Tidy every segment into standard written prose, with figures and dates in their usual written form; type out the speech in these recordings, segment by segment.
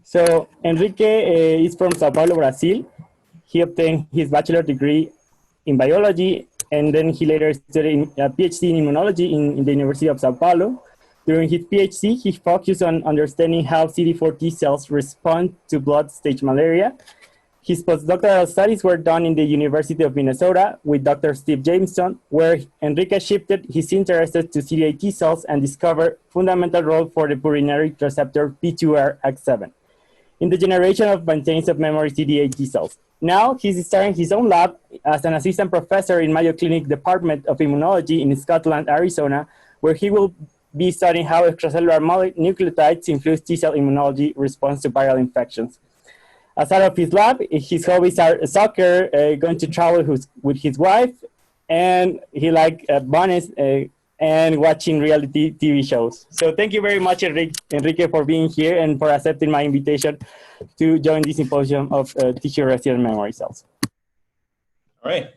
So Henrique is from Sao Paulo, Brazil. He obtained his bachelor degree in biology, and then he later studied a PhD in immunology in the University of Sao Paulo. During his PhD, he focused on understanding how CD4 T cells respond to blood stage malaria. His postdoctoral studies were done in the University of Minnesota with Dr. Steve Jameson, where Enrique shifted his interest to CD8 T cells and discovered fundamental role for the Purinergic Receptor P2RX7 in the generation of maintenance of memory CD8 T cells. Now he's starting his own lab as an assistant professor in Mayo Clinic Department of Immunology in Scotland, Arizona, where he will be studying how extracellular nucleotides influence T cell immunology response to viral infections. Outside of his lab, his hobbies are soccer, going to travel with his wife, and he likes bonus and watching reality TV shows. So thank you very much, Enrique, for being here and for accepting my invitation to join this symposium of tissue-resident memory cells. All right.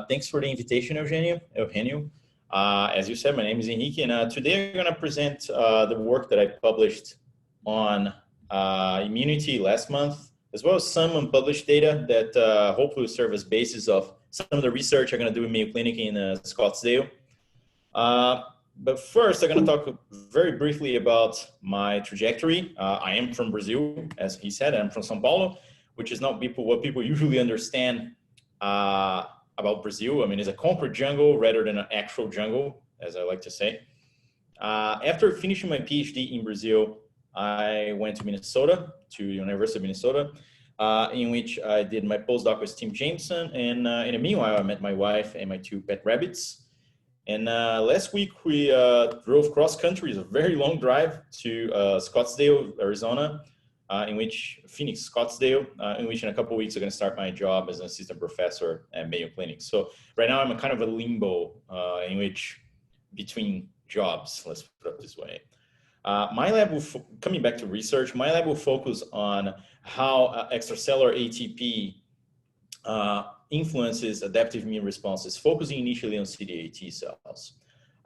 Thanks for the invitation, Eugenio. As you said, my name is Henrique, and today I'm going to present the work that I published on immunity last month, as well as some unpublished data that hopefully will serve as basis of some of the research I'm going to do in Mayo Clinic in Scottsdale. But first, I'm going to talk very briefly about my trajectory. I am from Brazil, as he said. I'm from São Paulo, which is not what people usually understand about Brazil. I mean, it's a concrete jungle rather than an actual jungle, as I like to say. After finishing my PhD in Brazil, I went to Minnesota, to the University of Minnesota, in which I did my postdoc with Tim Jameson. And in the meanwhile, I met my wife and my 2 pet rabbits. And last week, we drove cross country, it's a very long drive to Scottsdale, Arizona, Phoenix, Scottsdale, in which in a couple of weeks, I'm going to start my job as an assistant professor at Mayo Clinic. So right now, I'm a kind of a limbo in which between jobs, let's put it this way. My lab will, coming back to research, my lab will focus on how extracellular ATP influences adaptive immune responses, focusing initially on CD8 T cells.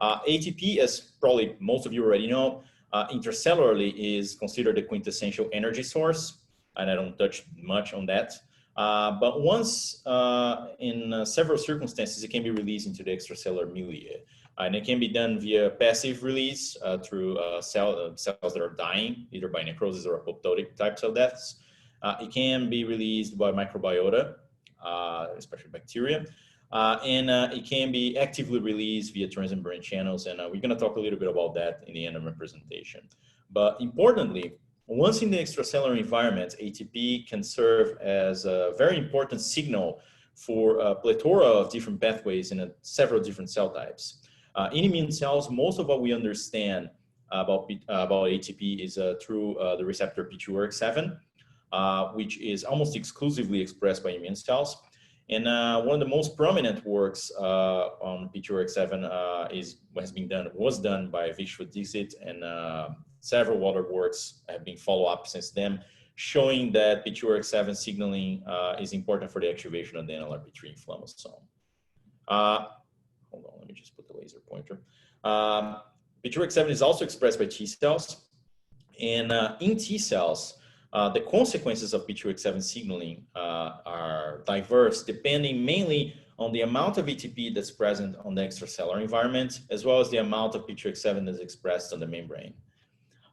ATP, as probably most of you already know, intracellularly is considered the quintessential energy source, and I don't touch much on that. But once in several circumstances, it can be released into the extracellular milieu. And it can be done via passive release through cells that are dying, either by necrosis or apoptotic type cell deaths. It can be released by microbiota, especially bacteria. And it can be actively released via transmembrane channels. And we're going to talk a little bit about that in the end of my presentation. But importantly, once in the extracellular environment, ATP can serve as a very important signal for a plethora of different pathways in several different cell types. In immune cells, most of what we understand about ATP is through the receptor P2RX7, which is almost exclusively expressed by immune cells. And one of the most prominent works on P2RX7 was done by Vishwa Dixit, and several other works have been followed up since then, showing that P2RX7 signaling is important for the activation of the NLRP3 inflammasome. Hold on, let me just put the laser pointer. P2RX7 is also expressed by T cells. And in T cells, the consequences of P2RX7 signaling are diverse, depending mainly on the amount of ATP that's present on the extracellular environment, as well as the amount of P2RX7 that's expressed on the membrane.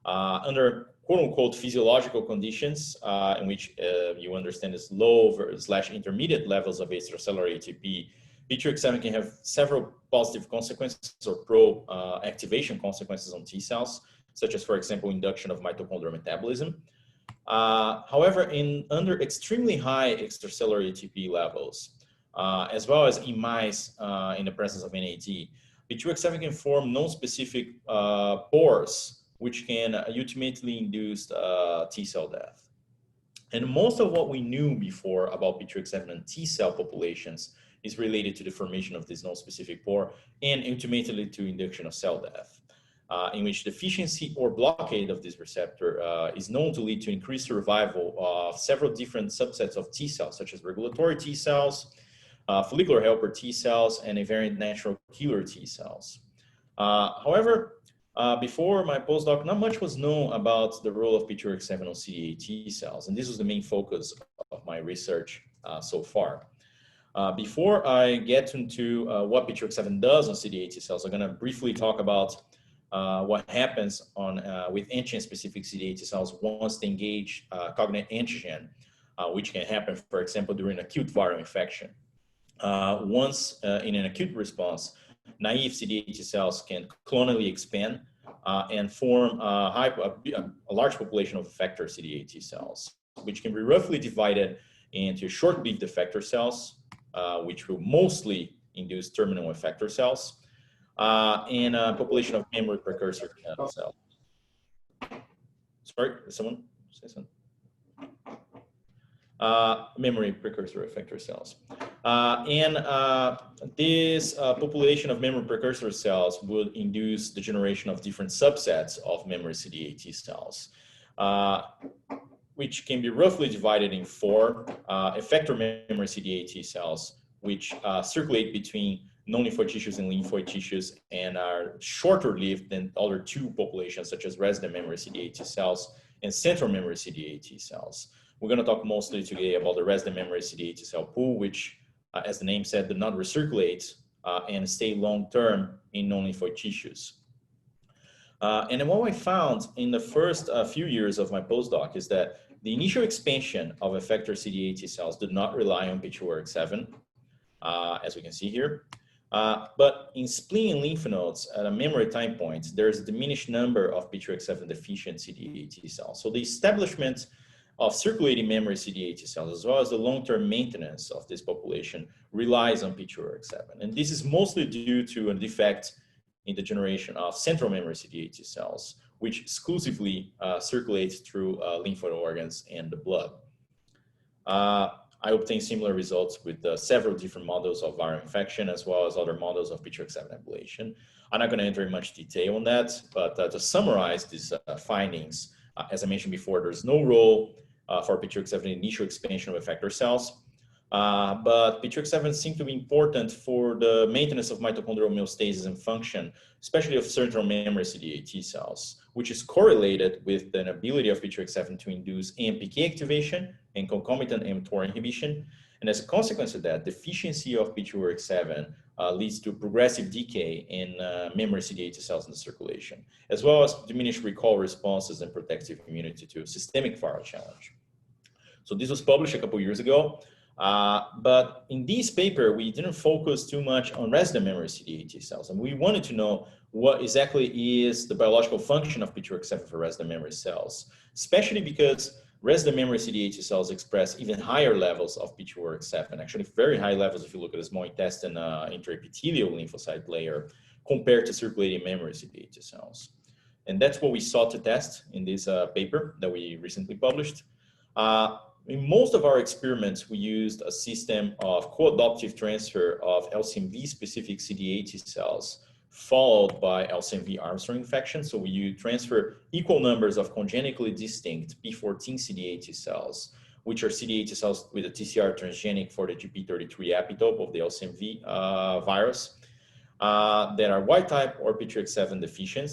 Under quote-unquote physiological conditions, in which you understand is low/intermediate levels of extracellular ATP, P2RX7 can have several positive consequences or pro-activation consequences on T cells, such as, for example, induction of mitochondrial metabolism. However, under extremely high extracellular ATP levels, as well as in mice in the presence of NAD, P2RX7 can form non-specific pores, which can ultimately induce T cell death. And most of what we knew before about P2RX7 and T cell populations is related to the formation of this non-specific pore and ultimately to induction of cell death, in which deficiency or blockade of this receptor is known to lead to increased survival of several different subsets of T cells, such as regulatory T cells, follicular helper T cells, and a very natural killer T cells. However, before my postdoc, not much was known about the role of P2RX7 on CD8 T cells, and this was the main focus of my research so far. Before I get into what P2RX7 does on CD8 T cells, I'm going to briefly talk about what happens on with antigen-specific CD8 T cells once they engage cognate antigen, which can happen, for example, during acute viral infection. Once in an acute response, naive CD8 T cells can clonally expand and form a large population of effector CD8 T cells, which can be roughly divided into short-lived effector cells, which will mostly induce terminal effector cells, and a population of memory precursor cells. Sorry, did someone say something? Memory precursor effector cells. This population of memory precursor cells would induce the generation of different subsets of memory CD8 T cells, which can be roughly divided in 4 effector memory CD8 T cells, which circulate between non-lymphoid tissues and lymphoid tissues and are shorter lived than other 2 populations, such as resident memory CD8 T cells and central memory CD8 T cells. We're going to talk mostly today about the resident memory CD8 T cell pool, which, as the name said, do not recirculate and stay long-term in non-lymphoid tissues. And then what I found in the first few years of my postdoc is that the initial expansion of effector CD8 T cells did not rely on P2RX7, as we can see here. But in spleen and lymph nodes at a memory time point, there's a diminished number of P2RX7 deficient CD8 T cells. So the establishment of circulating memory CD8 T cells, as well as the long-term maintenance of this population, relies on P2RX7. And this is mostly due to a defect in the generation of central memory CD8 T cells, which exclusively circulates through lymphoid organs and the blood. I obtained similar results with several different models of viral infection, as well as other models of P2RX7 ablation. I'm not going to enter in much detail on that, but to summarize these findings, as I mentioned before, there's no role for P2RX7 in initial expansion of effector cells, but P2RX7 seems to be important for the maintenance of mitochondrial homeostasis and function, especially of central memory CD8 T cells, which is correlated with the ability of P2RX7 to induce AMPK activation and concomitant mTOR inhibition. And as a consequence of that, deficiency of P2RX7 leads to progressive decay in memory CD8 T cells in the circulation, as well as diminished recall responses and protective immunity to systemic viral challenge. So this was published a couple years ago, but in this paper, we didn't focus too much on resident memory CD8 T cells, and we wanted to know what exactly is the biological function of P2RX7 for resident memory cells, especially because resident memory CD8 T cells express even higher levels of P2RX7, actually very high levels if you look at the small intestine intraepithelial lymphocyte layer compared to circulating memory CD8 T cells. And that's what we sought to test in this paper that we recently published. In most of our experiments, we used a system of co-adoptive transfer of LCMV-specific CD8 T cells followed by LCMV Armstrong infection. So we transfer equal numbers of congenitally distinct P14 CD8 T cells, which are CD8 T cells with a TCR transgenic for the GP33 epitope of the LCMV virus that are wild type or P2RX7 deficient.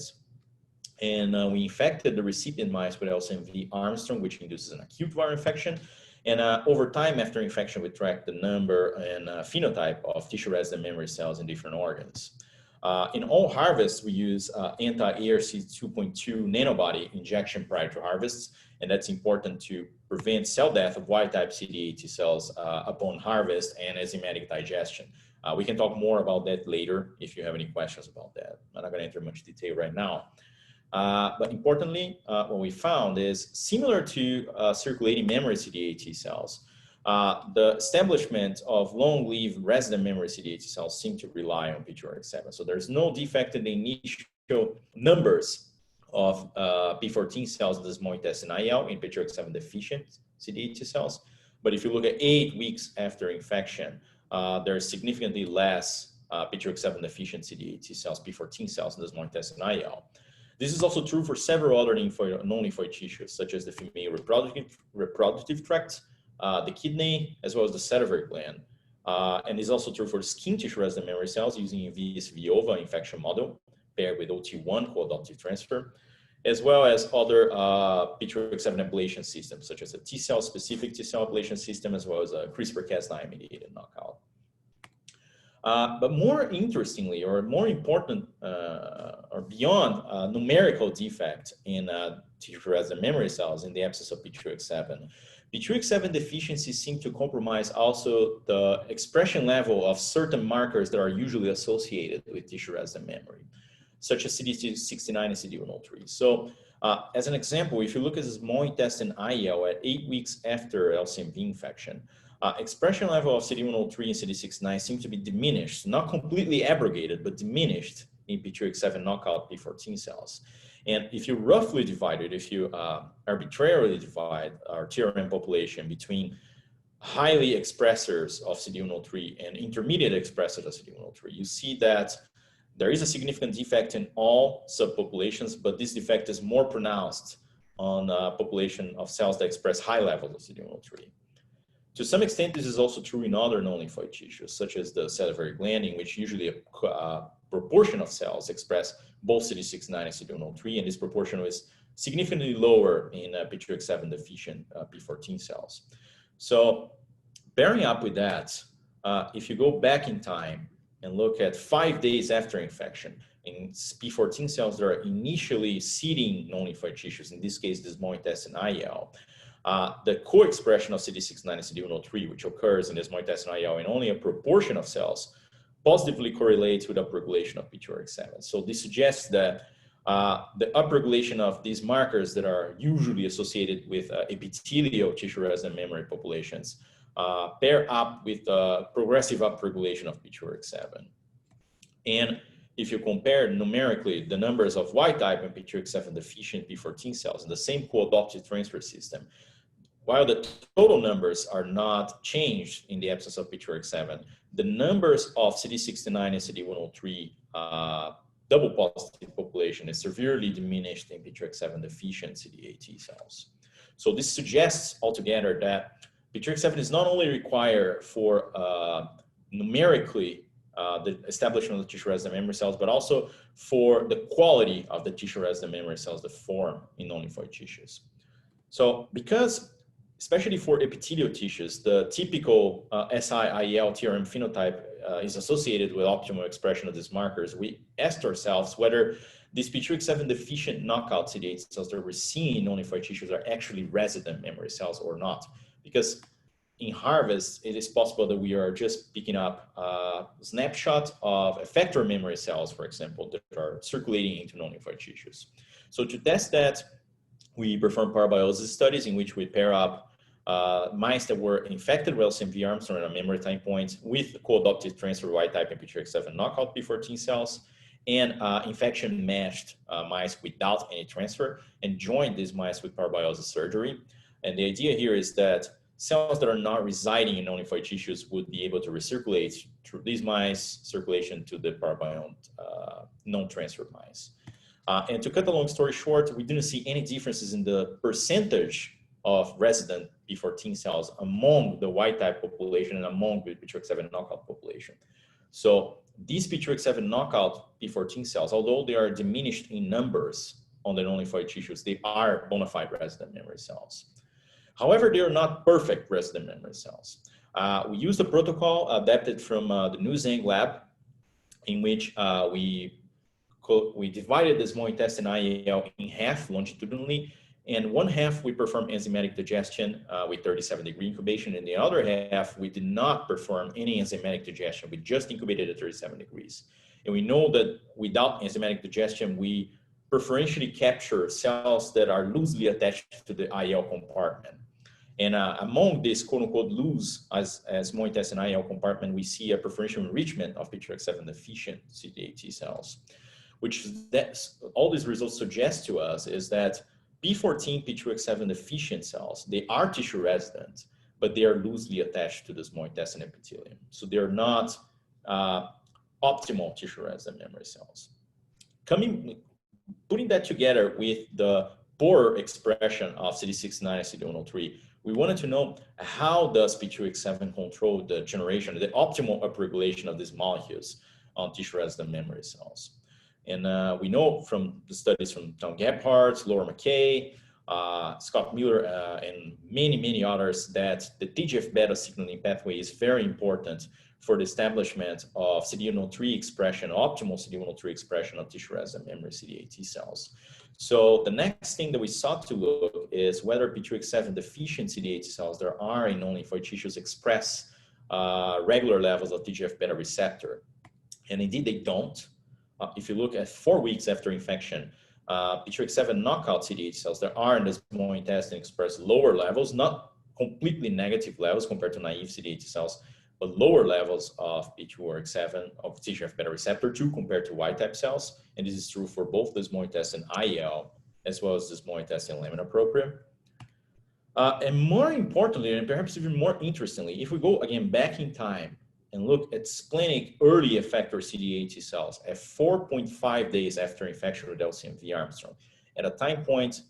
And we infected the recipient mice with LCMV Armstrong, which induces an acute viral infection. And over time after infection, we tracked the number and phenotype of tissue resident memory cells in different organs. In all harvests, we use anti-ARC2.2 nanobody injection prior to harvests, and that's important to prevent cell death of wild-type CD8 T cells upon harvest and enzymatic digestion. We can talk more about that later if you have any questions about that. I'm not going to enter much detail right now. But importantly, what we found is similar to circulating memory CD8 T cells, the establishment of long-lived resident memory CD8 T cells seem to rely on P2RX7. So there's no defect in the initial numbers of P14 cells in the small intestine IL in P2RX7 deficient CD8 T cells. But if you look at 8 weeks after infection, there's significantly less P2RX7 deficient CD8 T cells, P14 cells in the small intestine IL. This is also true for several other non-lymphoid tissues, such as the female reproductive tract, the kidney, as well as the salivary gland. And is also true for skin tissue resident memory cells using VSV-OVA infection model, paired with OT1 co-adoptive transfer, as well as other P2RX7 ablation systems, such as a T-cell specific T-cell ablation system, as well as a CRISPR-Cas9 mediated knockout. But more interestingly, or more important, or beyond numerical defect in tissue resident memory cells in the absence of P2RX7, P2RX7 deficiencies seem to compromise also the expression level of certain markers that are usually associated with tissue resident memory, such as CD69 and CD103. So as an example, if you look at the small intestine IEL at 8 weeks after LCMV infection, expression level of CD103 and CD69 seem to be diminished, not completely abrogated, but diminished in P2RX7 knockout P14 cells. And if you roughly divide it, if you arbitrarily divide our TRM population between highly expressors of CD103 and intermediate expressors of CD103, you see that there is a significant defect in all subpopulations, but this defect is more pronounced on a population of cells that express high levels of CD103. To some extent, this is also true in other non-lymphoid tissues, such as the salivary gland, in which usually a proportion of cells express both CD69 and CD103, and this proportion is significantly lower in P2RX7 deficient P14 cells. So pairing up with that, if you go back in time and look at 5 days after infection, in P14 cells that are initially seeding non-lymphoid tissues, in this case, the small intestine IEL, the co-expression of CD69 and CD103, which occurs in the small intestine IEL in only a proportion of cells, positively correlates with upregulation of P2RX7. So this suggests that the upregulation of these markers that are usually associated with epithelial tissue resident memory populations pair up with progressive upregulation of P2RX7. And if you compare numerically the numbers of wild type and P2RX7 deficient P14 cells in the same co-adoptive transfer system, while the total numbers are not changed in the absence of P2RX7, the numbers of CD69 and CD103 double positive population is severely diminished in P2RX7 deficient CD8 T cells. So this suggests altogether that P2RX7 is not only required for numerically the establishment of the tissue resident memory cells, but also for the quality of the tissue resident memory cells that form in non-lymphoid tissues. So because, especially for epithelial tissues, the typical SI-IEL TRM phenotype is associated with optimal expression of these markers, we asked ourselves whether these P2RX7 deficient knockout CD8 cells that we're seeing in non-lymphoid tissues are actually resident memory cells or not. Because in harvest, it is possible that we are just picking up a snapshot of effector memory cells, for example, that are circulating into non-lymphoid tissues. So to test that, we perform parabiosis studies in which we pair up mice that were infected with LCMV arms or a memory time point with co-adoptive transfer wild type and P2RX7 knockout P14 cells, and infection matched mice without any transfer, and joined these mice with parabiosis surgery. And the idea here is that cells that are not residing in non-lymphoid tissues would be able to recirculate through these mice circulation to the parabiomed non-transferred mice. And to cut the long story short, we didn't see any differences in the percentage of resident P14 cells among the wild type population and among the P2RX7 knockout population. So these P2RX7 knockout P14 cells, although they are diminished in numbers on the non-lymphoid tissues, they are bona fide resident memory cells. However, they are not perfect resident memory cells. We used a protocol adapted from the New Zhang lab, in which we divided the small intestine IEL in half longitudinally, and one half we performed enzymatic digestion with 37-degree incubation, and the other half we did not perform any enzymatic digestion. We just incubated at 37 degrees. And we know that without enzymatic digestion, we preferentially capture cells that are loosely attached to the IEL compartment. And among this quote-unquote loose as small intestine IEL compartment, we see a preferential enrichment of P2RX7 deficient CD8 T cells, which all these results suggest to us is that P14 P2RX7 deficient cells, they are tissue resident, but they are loosely attached to the small intestine epithelium. So they're not optimal tissue resident memory cells. Putting that together with the poor expression of CD69 and CD103, we wanted to know how does P2RX7 control the generation, the optimal upregulation of these molecules on tissue resident memory cells. And we know from the studies from Tom Gebhardt, Laura McKay, Scott Miller, and many others that the TGF-beta signaling pathway is very important for the establishment of CD103 expression, optimal CD103 expression of tissue-resident memory CD8 T cells. So the next thing that we sought to look is whether P2RX7 deficient CD8 T cells there are in non-lymphoid tissues express regular levels of TGF-beta receptor. And indeed they don't. If you look at 4 weeks after infection, P2RX7 knockout CD8 cells that are in the small intestine express lower levels, not completely negative levels compared to naive CD8 T cells, but lower levels of P2RX7 of TGF-beta receptor 2 compared to Y-type cells. And this is true for both the small intestine IEL as well as the small intestine lamina propria. And more importantly, and perhaps even more interestingly, if we go again back in time and look at splenic early effector CD8 T cells at 4.5 days after infection with LCMV Armstrong, at a time point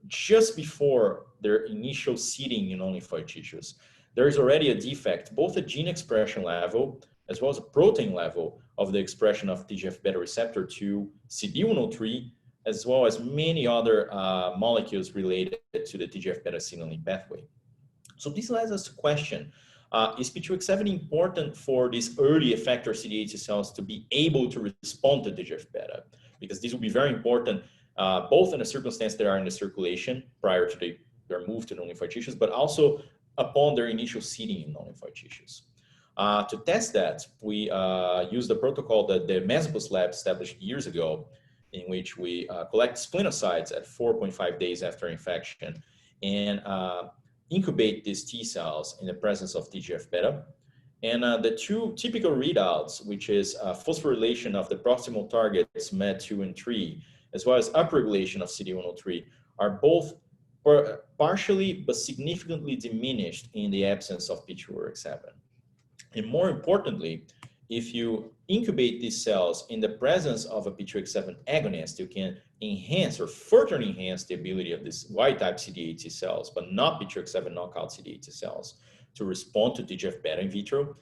just before their initial seeding in non-lymphoid tissues, there is already a defect, both at gene expression level as well as a protein level of the expression of TGF-beta receptor 2, CD103, as well as many other molecules related to the TGF-beta signaling pathway. So this leads us to question, is P2RX7 important for these early effector CD8 T cells to be able to respond to TGF-beta? Because this will be very important, both in the circumstance they are in the circulation prior to their move to non-lymphoid tissues, but also upon their initial seeding in non-lymphoid tissues. To test that, we used the protocol that the Mesbus lab established years ago, in which we collect splenocytes at 4.5 days after infection and incubate these T cells in the presence of TGF-beta. And the two typical readouts, which is phosphorylation of the proximal targets MED2 and 3, as well as upregulation of CD103, are both partially but significantly diminished in the absence of P2RX7. And more importantly, if you incubate these cells in the presence of a P2RX7 agonist, you can enhance or further enhance the ability of these Y-type CD8 T cells, but not P2RX7 knockout CD8 T cells, to respond to TGF-beta in vitro.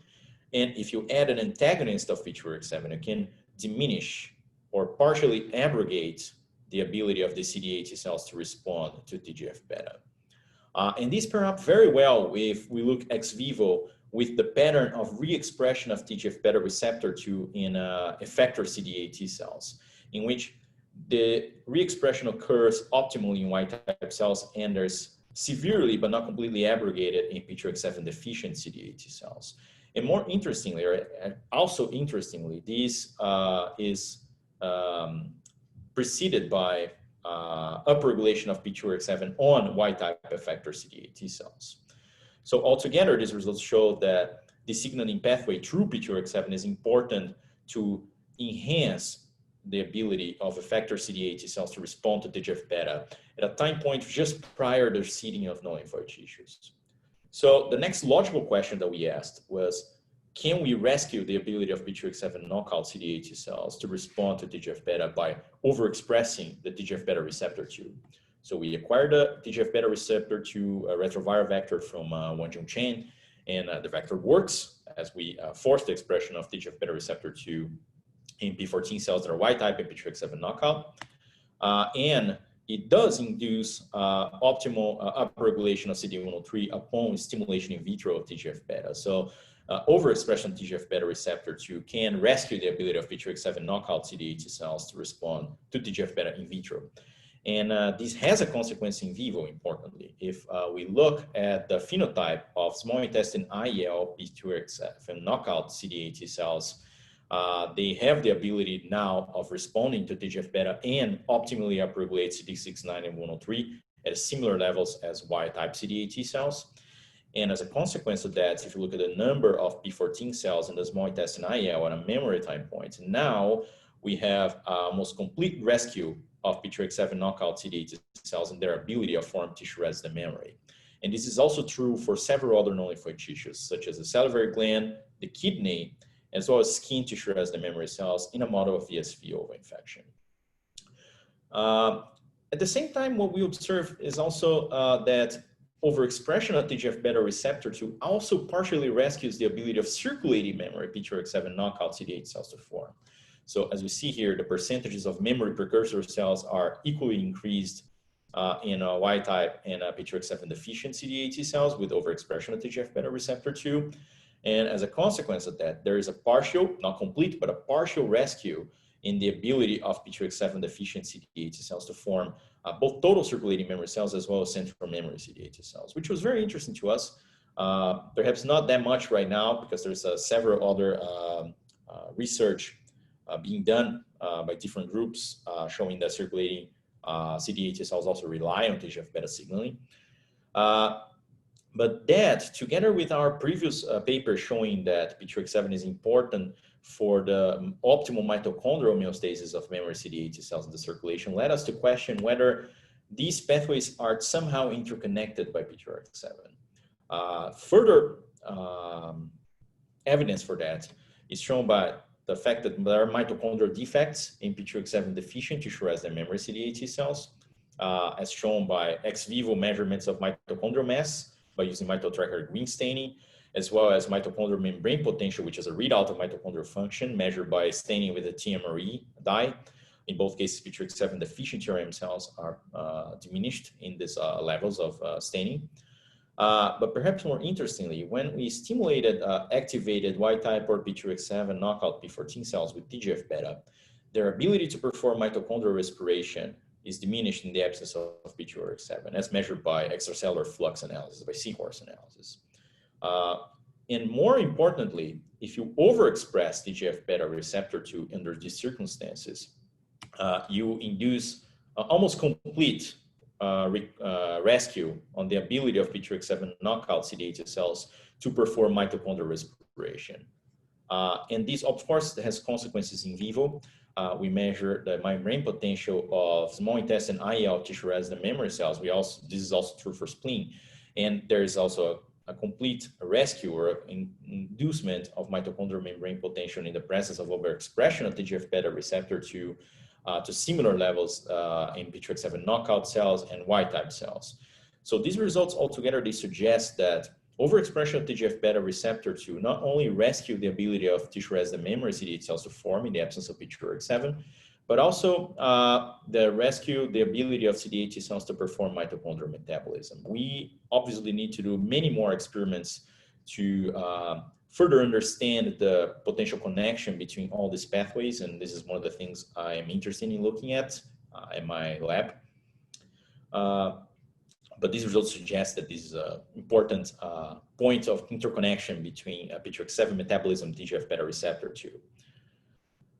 And if you add an antagonist of P2RX7, you can diminish or partially abrogate the ability of the CD8 T cells to respond to TGF-beta. And these pair up very well if we look ex vivo with the pattern of re-expression of TGF-beta receptor 2 in effector CD8 T cells, in which the re-expression occurs optimally in Y-type cells and there's severely but not completely abrogated in P2RX7 deficient CD8 T cells. And more interestingly, or also interestingly, this is preceded by upregulation of P2RX7 on Y-type effector CD8 T cells. So altogether, these results show that the signaling pathway through P2RX7 is important to enhance the ability of effector CD8 T cells to respond to TGF-beta at a time point just prior to seeding of non-lymphoid tissues. So the next logical question that we asked was, can we rescue the ability of P2RX7 knockout CD8 T cells to respond to TGF-beta by overexpressing the TGF-beta receptor 2? So we acquired the TGF-beta receptor 2 retroviral vector from Wanjun Chen, and the vector works as we force the expression of TGF-beta receptor 2 in P14 cells that are Y-type and P2RX7 knockout. And it does induce optimal upregulation of CD103 upon stimulation in vitro of TGF-beta. So overexpression of TGF-beta receptor 2 can rescue the ability of P2RX7 knockout CD8 T cells to respond to TGF-beta in vitro. And this has a consequence in vivo, importantly. If we look at the phenotype of small intestine IEL P2RX7 knockout CD8 T cells, they have the ability now of responding to TGF-beta and optimally upregulate CD69 and 103 at similar levels as Y-type CD8 T cells. And as a consequence of that, if you look at the number of P14 cells in the small intestine IEL at a memory time point, now we have almost complete rescue of P2RX7 knockout CD8 T cells and their ability to form tissue-resident memory. And this is also true for several other non-lymphoid tissues, such as the salivary gland, the kidney, as well as skin tissue-resident memory cells in a model of VSV infection. At the same time, what we observe is also that overexpression of TGF-beta receptor 2 also partially rescues the ability of circulating memory P2RX7 knockout CD8 cells to form. So as we see here, the percentages of memory precursor cells are equally increased in Y-type and P2RX7 deficient CD8 T cells with overexpression of TGF-beta receptor 2. And as a consequence of that, there is a partial, not complete, but a partial rescue in the ability of P2RX7 deficient CD8 T cells to form both total circulating memory cells as well as central memory CD8 T cells, which was very interesting to us. Perhaps not that much right now because there's several other research being done by different groups showing that circulating CD8 T cells also rely on TGF-beta signaling. But that, together with our previous paper showing that P2RX7 is important for the optimal mitochondrial homeostasis of memory CD8 T cells in the circulation, led us to question whether these pathways are somehow interconnected by P2RX7. Further evidence for that is shown by the fact that there are mitochondrial defects in P2RX7 deficient tissue resident memory CD8 T cells, as shown by ex vivo measurements of mitochondrial mass by using mitotracker green staining, as well as mitochondrial membrane potential, which is a readout of mitochondrial function measured by staining with a TMRE dye. In both cases, P2RX7 deficient TRM cells are diminished in these levels of staining. But perhaps more interestingly, when we stimulated activated Y-type or P2RX7 knockout P14 cells with TGF-beta, their ability to perform mitochondrial respiration is diminished in the absence of P2RX7, as measured by extracellular flux analysis, by seahorse analysis. And more importantly, if you overexpress TGF-beta receptor 2 under these circumstances, you induce almost complete rescue on the ability of P2RX7 knockout CD8 T cells to perform mitochondrial respiration. And this, of course, has consequences in vivo. We measure the membrane potential of small intestine IEL tissue resident memory cells. This is also true for spleen. And there is also a complete rescue or inducement of mitochondrial membrane potential in the presence of overexpression of TGF-beta receptor 2 to similar levels in P2RX7 knockout cells and Y-type cells. So these results altogether, they suggest that overexpression of TGF-beta receptor 2 not only rescue the ability of tissue resident memory CD8 cells to form in the absence of P2RX7, but also the rescue the ability of CD8 T cells to perform mitochondrial metabolism. We obviously need to do many more experiments to further understand the potential connection between all these pathways, and this is one of the things I am interested in looking at in my lab. But these results suggest that this is an important point of interconnection between P2RX7 metabolism and TGF-beta receptor 2.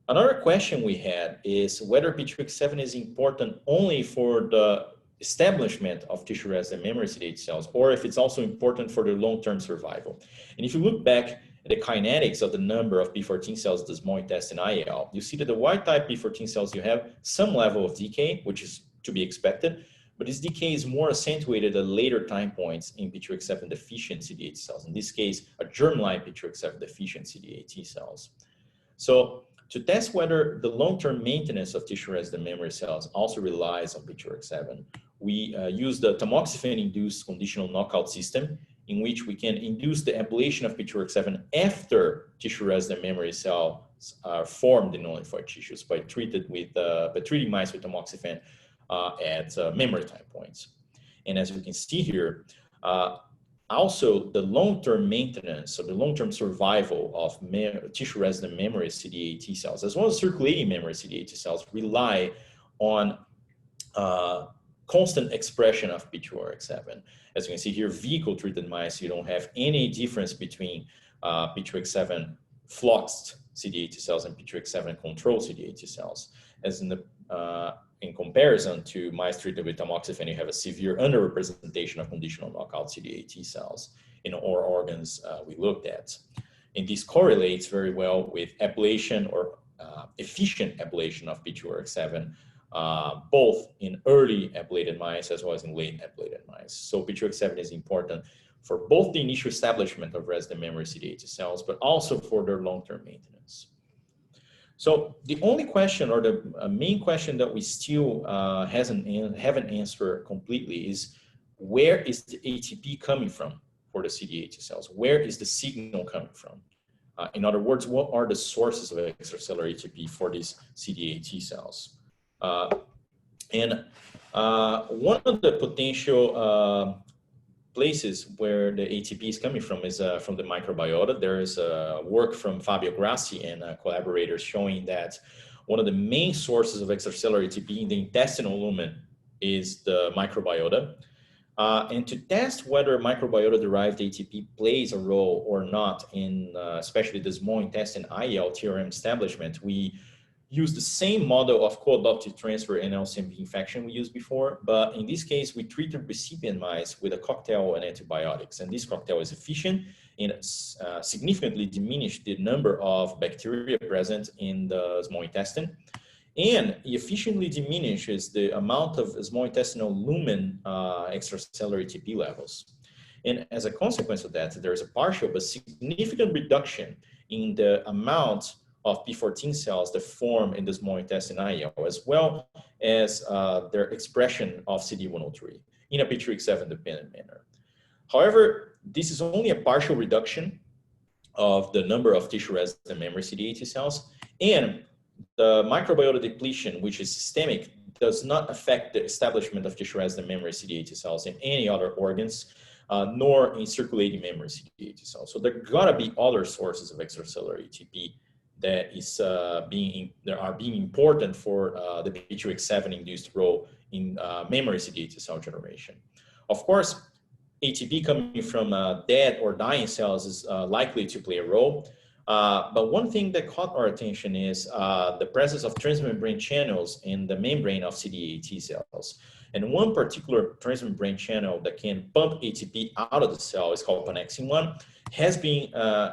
Another question we had is whether P2RX7 is important only for the establishment of tissue resident memory CD8 cells, or if it's also important for their long-term survival. And if you look back at the kinetics of the number of P14 cells, the small intestine IEL, you see that the Y-type P14 cells, you have some level of decay, which is to be expected, but this decay is more accentuated at later time points in P2RX7 deficient CD8 cells. In this case, a germline P2RX7 deficient CD8 T cells. So to test whether the long-term maintenance of tissue resident memory cells also relies on P2RX7, we use the tamoxifen-induced conditional knockout system, in which we can induce the ablation of P2RX7 after tissue resident memory cells are formed in non-lymphoid tissues by treating mice with tamoxifen at memory time points. And as you can see here, also the long-term maintenance or the long-term survival of tissue resident memory CD8 T cells, as well as circulating memory CD8 T cells, rely on constant expression of P2RX7. As you can see here, vehicle-treated mice, you don't have any difference between P2RX7 fluxed CD8 T cells and P2RX7 controlled CD8 T cells. As in comparison to mice treated with tamoxifen, you have a severe underrepresentation of conditional knockout CD8 T cells in all organs we looked at. And this correlates very well with ablation or efficient ablation of P2RX7, both in early ablated mice as well as in late ablated mice. So P2RX7 is important for both the initial establishment of resident memory CD8 T cells, but also for their long-term maintenance. So the only question, or the main question that we still haven't answered completely, is where is the ATP coming from for the CD8 T cells? Where is the signal coming from? In other words, what are the sources of extracellular ATP for these CD8 T cells? One of the potential places where the ATP is coming from is from the microbiota. There is work from Fabio Grassi and collaborators showing that one of the main sources of extracellular ATP in the intestinal lumen is the microbiota. And to test whether microbiota-derived ATP plays a role or not in especially the small intestine IEL TRM establishment, we use the same model of co-adoptive transfer and LCMV infection we used before, but in this case, we treated recipient mice with a cocktail and antibiotics, and this cocktail is efficient and significantly diminished the number of bacteria present in the small intestine, and efficiently diminishes the amount of small intestinal lumen extracellular ATP levels. And as a consequence of that, there is a partial but significant reduction in the amount of P14 cells that form in the small intestine IEL, as well as their expression of CD103 in a P2RX7 dependent manner. However, this is only a partial reduction of the number of tissue-resident memory CD8 T cells, and the microbiota depletion, which is systemic, does not affect the establishment of tissue-resident memory CD8 T cells in any other organs, nor in circulating memory CD8 T cells. So there gotta be other sources of extracellular ATP that are being important for the P2RX7 induced role in memory CD8 T cell generation. Of course, ATP coming from dead or dying cells is likely to play a role. But one thing that caught our attention is the presence of transmembrane channels in the membrane of CD8 T cells. And one particular transmembrane channel that can pump ATP out of the cell is called Pannexin-1, has been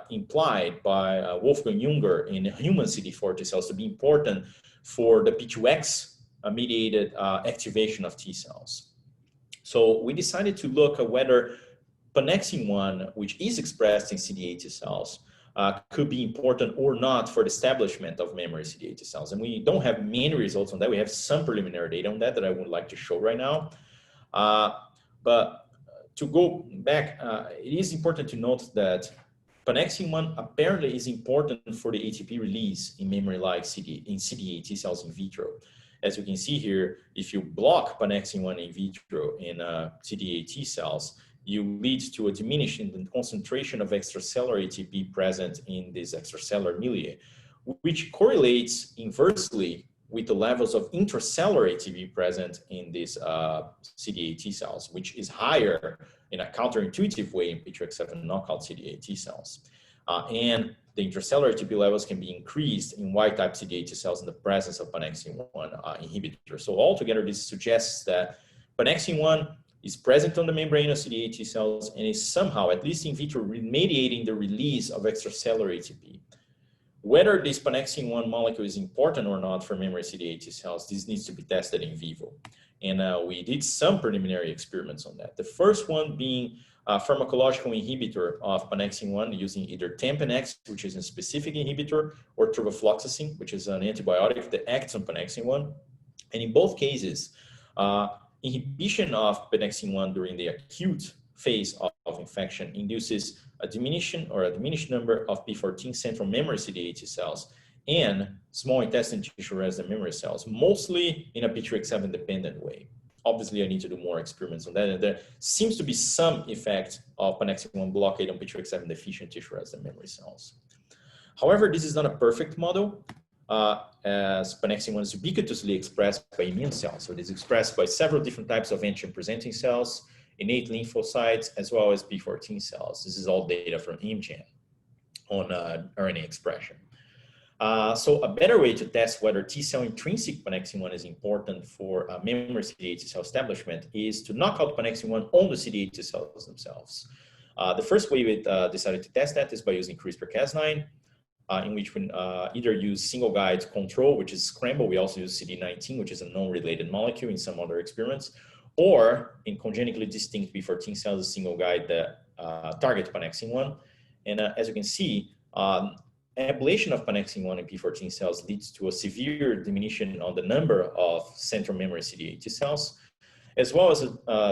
implied by Wolfgang Junger in human CD4 T cells to be important for the P2X mediated activation of T cells. So we decided to look at whether Pannexin-1, which is expressed in CD8 T cells, could be important or not for the establishment of memory CD8 T cells. And we don't have many results on that. We have some preliminary data on that I would like to show right now. But to go back, it is important to note that Pannexin-1 apparently is important for the ATP release in memory-like CD8 T cells in vitro. As you can see here, if you block Pannexin-1 in vitro in CD8 T cells, you lead to a diminishing in the concentration of extracellular ATP present in this extracellular milieu, which correlates inversely with the levels of intracellular ATP present in these CD8 T cells, which is higher in a counterintuitive way in P2RX7 knockout CD8 T cells. And the intracellular ATP levels can be increased in Y-type CD8 T cells in the presence of Pannexin-1 inhibitor. So altogether, this suggests that Pannexin-1 is present on the membrane of CD8 T cells and is somehow, at least in vitro, mediating the release of extracellular ATP. Whether this Pannexin-1 molecule is important or not for memory CD8 T cells, this needs to be tested in vivo. And we did some preliminary experiments on that. The first one being a pharmacological inhibitor of Pannexin-1 using either Tampenex, which is a specific inhibitor, or trovafloxacin, which is an antibiotic that acts on Pannexin-1. And in both cases, inhibition of Pannexin-1 during the acute phase of infection induces a diminution or a diminished number of P14 central memory CD8 T cells and small intestine tissue resident memory cells, mostly in a P2RX7 dependent way. Obviously, I need to do more experiments on that. And there seems to be some effect of Pannexin-1 blockade on P2RX7 deficient tissue resident memory cells. However, this is not a perfect model, as Pannexin-1 is ubiquitously expressed by immune cells. So it is expressed by several different types of antigen-presenting cells, innate lymphocytes, as well as P14 cells. This is all data from ImGen on RNA expression. So a better way to test whether T-cell intrinsic Pannexin-1 is important for memory CD8 T cell establishment is to knock out Pannexin-1 on the CD8 T cells themselves. The first way we decided to test that is by using CRISPR-Cas9, in which we either use single guide control, which is scramble. We also use CD19, which is a non-related molecule in some other experiments, or in congenitally distinct P14 cells, a single guide that target Pannexin-1. And as you can see, ablation of Pannexin-1 in P14 cells leads to a severe diminution on the number of central memory CD8 T cells. as well as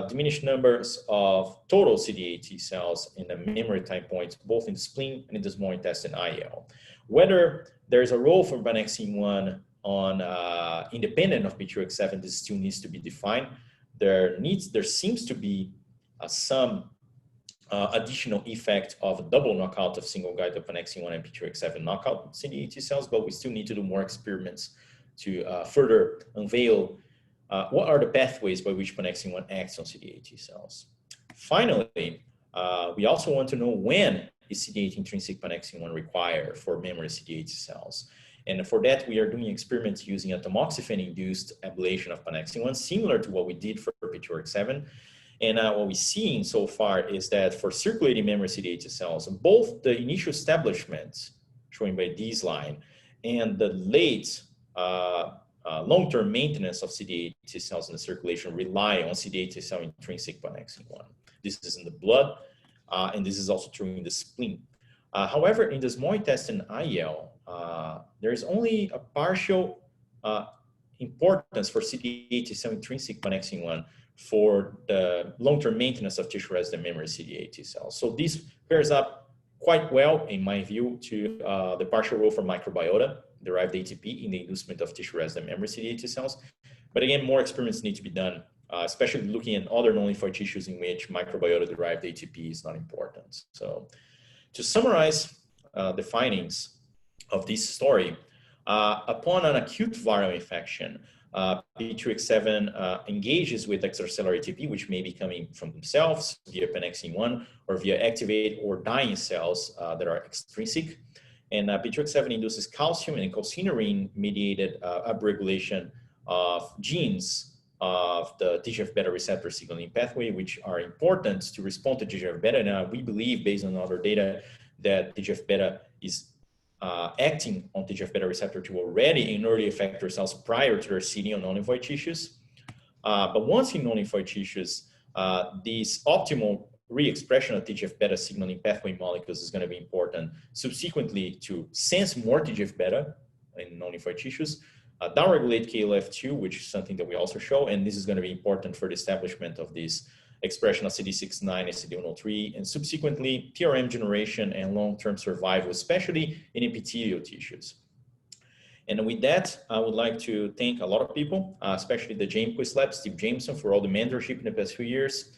diminished numbers of total CD8 T cells in the memory time points, both in the spleen and in the small intestine IL. Whether there's a role for Pannexin-1 on independent of P2RX7, this still needs to be defined. There seems to be some additional effect of double knockout of single guide of Pannexin-1 and P2RX7 knockout CD8 T cells, but we still need to do more experiments to further unveil what are the pathways by which Pannexin-1 acts on CD8 T cells. Finally, we also want to know when is CD8 intrinsic Pannexin-1 required for memory CD8 T cells. And for that, we are doing experiments using a tamoxifen-induced ablation of Pannexin-1, similar to what we did for P2RX7. And what we're seeing so far is that for circulating memory CD8 T cells, both the initial establishment, shown by this line, and the late long-term maintenance of CD8 T cells in the circulation rely on CD8 T cell intrinsic Pannexin-1. This is in the blood, and this is also true in the spleen. However, in the small intestine IL, there is only a partial importance for CD8 T cell intrinsic Pannexin-1 for the long-term maintenance of tissue resident memory CD8 T cells. So this pairs up quite well, in my view, to the partial role for microbiota-derived ATP in the inducement of tissue resident memory CD8 T cells. But again, more experiments need to be done, especially looking at other non-lymphoid tissues in which microbiota-derived ATP is not important. So to summarize the findings of this story, upon an acute viral infection, P2RX7 engages with extracellular ATP, which may be coming from themselves via Pannexin-1 or via activate or dying cells that are extrinsic. And P2RX7 induces calcium and calcineurin mediated upregulation of genes of the TGF-beta receptor signaling pathway, which are important to respond to TGF-beta. Now, we believe, based on other data, that TGF-beta is acting on TGF-beta receptor 2 already in early effector cells prior to their seeding on non-lymphoid tissues. But once in non-lymphoid tissues, this optimal re-expression of TGF-beta signaling pathway molecules is going to be important subsequently to sense more TGF-beta in non-lymphoid tissues, downregulate KLF2, which is something that we also show, and this is going to be important for the establishment of this expression of CD69 and CD103, and subsequently TRM generation and long-term survival, especially in epithelial tissues. And with that, I would like to thank a lot of people, especially the Jamequist Lab, Steve Jameson, for all the mentorship in the past few years,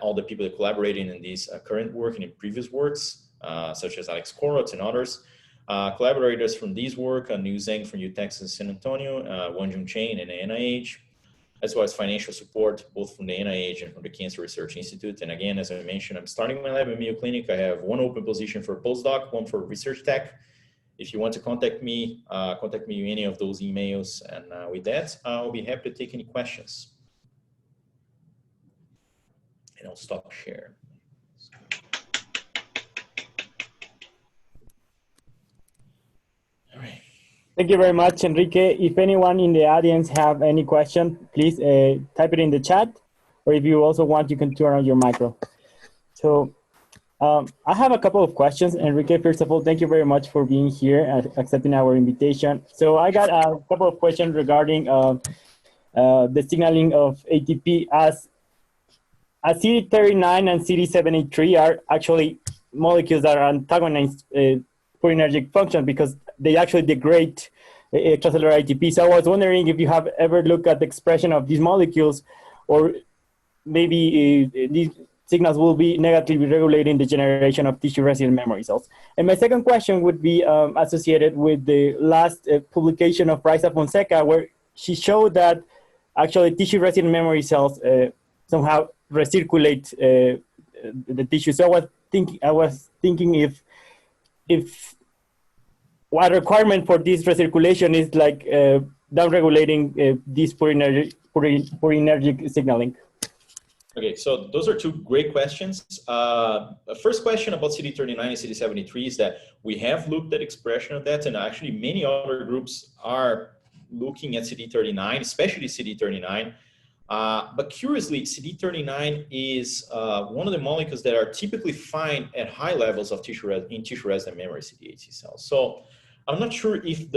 all the people that collaborated in this current work and in previous works, such as Alex Korotz and others. Collaborators from this work, New Zhang from UTexas and San Antonio, Wanjun Chen and the NIH, as well as financial support, both from the NIH and from the Cancer Research Institute. And again, as I mentioned, I'm starting my lab at Mayo Clinic. I have one open position for postdoc, one for research tech. If you want to contact me in any of those emails. And with that, I'll be happy to take any questions. And I'll stop share. All right. Thank you very much, Enrique. If anyone in the audience have any question, please type it in the chat, or if you also want, you can turn on your micro. So I have a couple of questions. Enrique, first of all, thank you very much for being here and accepting our invitation. So I got a couple of questions regarding the signaling of ATP, as CD39 and CD783 are actually molecules that are antagonize purinergic function because they actually degrade extracellular ATP. So I was wondering if you have ever looked at the expression of these molecules, or maybe these signals will be negatively regulating the generation of tissue resident memory cells. And my second question would be associated with the last publication of Raisa Fonseca, where she showed that actually tissue resident memory cells somehow recirculate the tissue. So I was thinking if what requirement for this recirculation is like downregulating this purinergic signaling. Okay, so those are two great questions. First question about CD39 and CD73 is that we have looked at expression of that, and actually many other groups are looking at CD39, especially CD39. But curiously, CD39 is one of the molecules that are typically found at high levels of tissue resident memory CD8 T cells. So I'm not sure if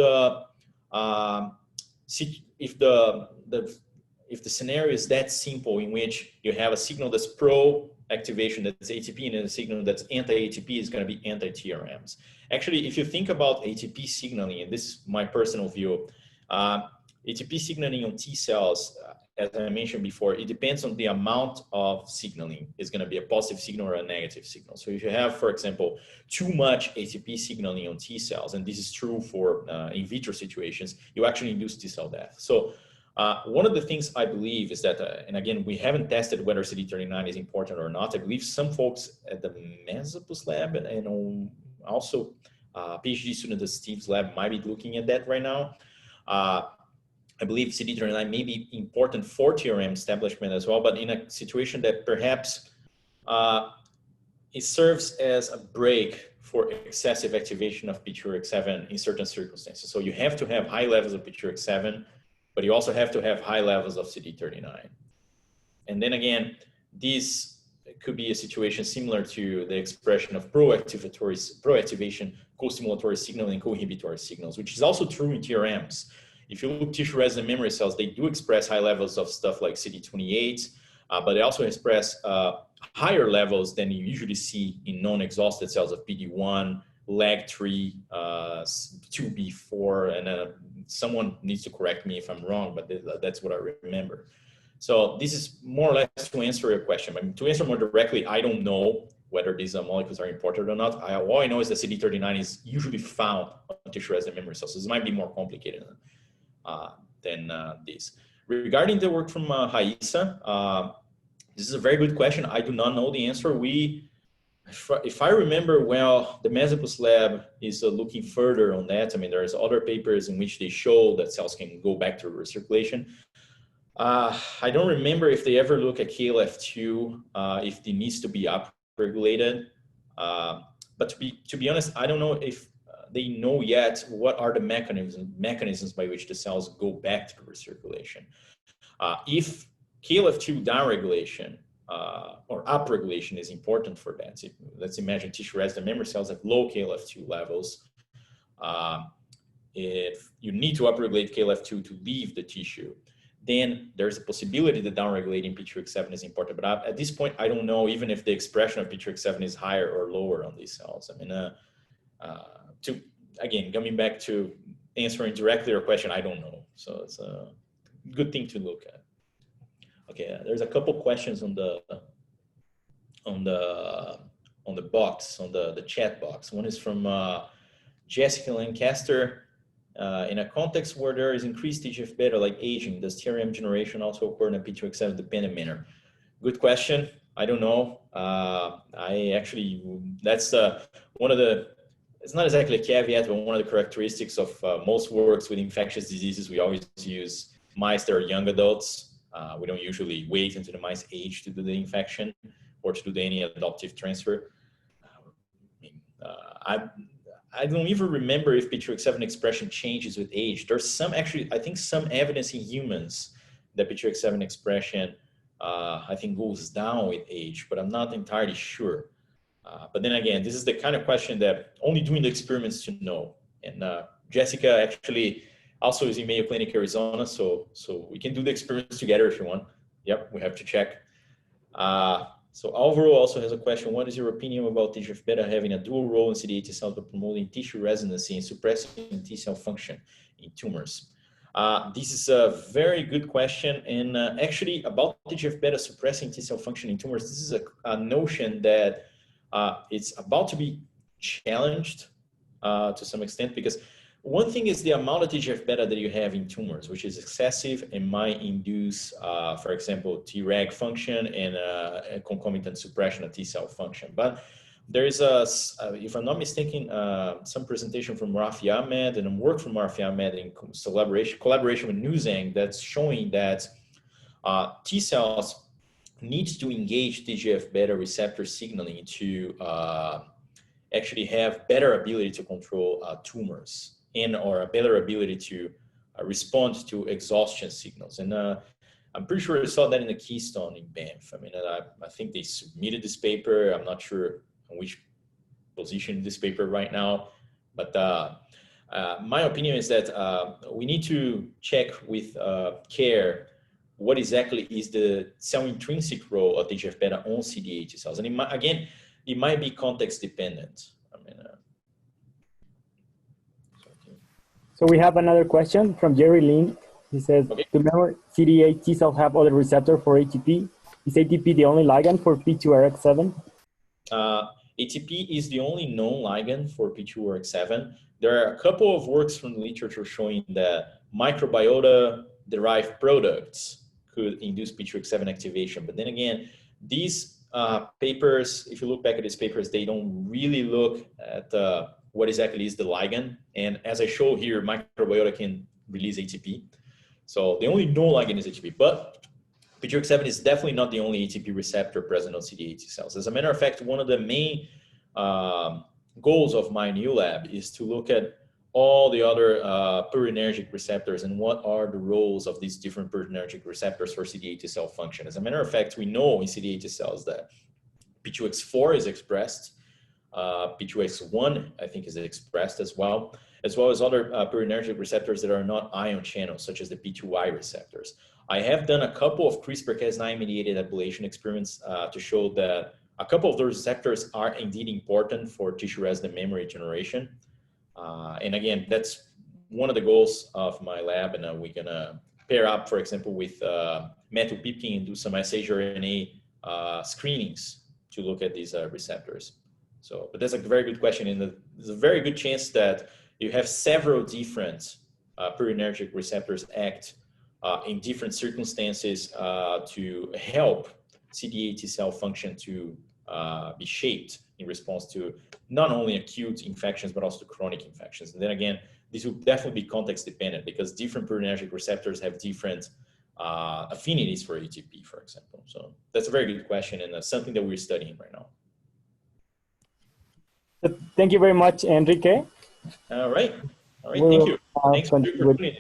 if the scenario is that simple, in which you have a signal that's pro-activation, that's ATP, and a signal that's anti-ATP, is going to be anti-TRMs. Actually, if you think about ATP signaling, and this is my personal view, ATP signaling on T cells, as I mentioned before, it depends on the amount of signaling. It's going to be a positive signal or a negative signal. So if you have, for example, too much ATP signaling on T cells, and this is true for in vitro situations, you actually induce T cell death. So one of the things I believe is that, and again, we haven't tested whether CD39 is important or not. I believe some folks at the Mesopus lab and also PhD student at Steve's lab might be looking at that right now. I believe CD39 may be important for TRM establishment as well, but in a situation that perhaps it serves as a brake for excessive activation of P2RX7 in certain circumstances. So you have to have high levels of P2RX7, but you also have to have high levels of CD39. And then again, this could be a situation similar to the expression of pro-activation, co-stimulatory signaling, and co-inhibitory signals, which is also true in TRMs. If you look tissue resident memory cells, they do express high levels of stuff like CD28, but they also express higher levels than you usually see in non-exhausted cells of PD1, LAG3, 2B4, and someone needs to correct me if I'm wrong, but that's what I remember. So this is more or less to answer your question. I mean, to answer more directly, I don't know whether these molecules are important or not. All I know is that CD39 is usually found on tissue resident memory cells. So this might be more complicated than this. Regarding the work from Raissa, this is a very good question. I do not know the answer. If I remember well, the Mesopus lab is looking further on that. I mean, there's other papers in which they show that cells can go back to recirculation. I don't remember if they ever look at KLF2, if it needs to be upregulated. But to be honest, I don't know if they know yet what are the mechanisms by which the cells go back to recirculation. If KLF2 downregulation or upregulation is important for that, let's imagine tissue resident memory cells have low KLF2 levels. If you need to upregulate KLF2 to leave the tissue, then there's a possibility that downregulating P2RX7 is important. But at this point, I don't know even if the expression of P2RX7 is higher or lower on these cells. I mean, again, coming back to answering directly your question, I don't know. So it's a good thing to look at. Okay, there's a couple questions on the box, on the chat box. One is from Jessica Lancaster. In a context where there is increased TGF-beta like aging, does TRM generation also occur in a P2RX7 dependent manner? Good question. I don't know. I actually, that's one of the, it's not exactly a caveat, but one of the characteristics of most works with infectious diseases. We always use mice that are young adults. We don't usually wait until the mice age to do the infection or to do any adoptive transfer. I don't even remember if P2RX7 expression changes with age. There's some, actually, I think some evidence in humans that P2RX7 expression, I think, goes down with age, but I'm not entirely sure. But then again, this is the kind of question that only doing the experiments to know. And Jessica actually also is in Mayo Clinic, Arizona, so we can do the experiments together if you want. Yep, we have to check. So Alvaro also has a question. What is your opinion about TGF-beta having a dual role in CD8 T cells by promoting tissue residency and suppressing T cell function in tumors? This is a very good question. And actually about TGF-beta suppressing T cell function in tumors, this is a notion that it's about to be challenged to some extent, because one thing is the amount of TGF-beta that you have in tumors, which is excessive and might induce, for example, Treg function and a concomitant suppression of T cell function. But there is if I'm not mistaken, some presentation from Rafi Ahmed and work from Rafi Ahmed in collaboration with Nuzang that's showing that T cells needs to engage TGF-beta receptor signaling to actually have better ability to control tumors or a better ability to respond to exhaustion signals. And I'm pretty sure I saw that in the Keystone in Banff. I mean, I think they submitted this paper. I'm not sure on which position in this paper right now, but my opinion is that we need to check with care what exactly is the cell intrinsic role of TGF-beta on CD8 T cells. And it might be context dependent. So we have another question from Jerry Lin. He says, okay. Do CD8 T cells have other receptor for ATP? Is ATP the only ligand for P2RX7? ATP is the only known ligand for P2RX7. There are a couple of works from the literature showing that microbiota-derived products could induce P2RX7 activation. But then again, these papers, if you look back at these papers, they don't really look at what exactly is the ligand. And as I show here, microbiota can release ATP. So the only known ligand is ATP. But P2RX7 is definitely not the only ATP receptor present on CD8 T cells. As a matter of fact, one of the main goals of my new lab is to look at all the other purinergic receptors and what are the roles of these different purinergic receptors for CD8 T cell function. As a matter of fact, we know in CD8 T cells that P2X4 is expressed, P2X1 I think is expressed as well as other purinergic receptors that are not ion channels, such as the P2Y receptors. I have done a couple of CRISPR-Cas9 mediated ablation experiments to show that a couple of those receptors are indeed important for tissue resident memory generation. And again, that's one of the goals of my lab, and we're gonna pair up, for example, with methylpipkin and do some shRNA screenings to look at these receptors. So, but that's a very good question, and there's a very good chance that you have several different purinergic receptors act in different circumstances to help CD8 T cell function to be shaped in response to not only acute infections, but also chronic infections. And then again, this will definitely be context dependent because different purinergic receptors have different affinities for ATP, for example. So that's a very good question, and that's something that we're studying right now. Thank you very much, Enrique. All right. Thank you. Thanks for the opportunity.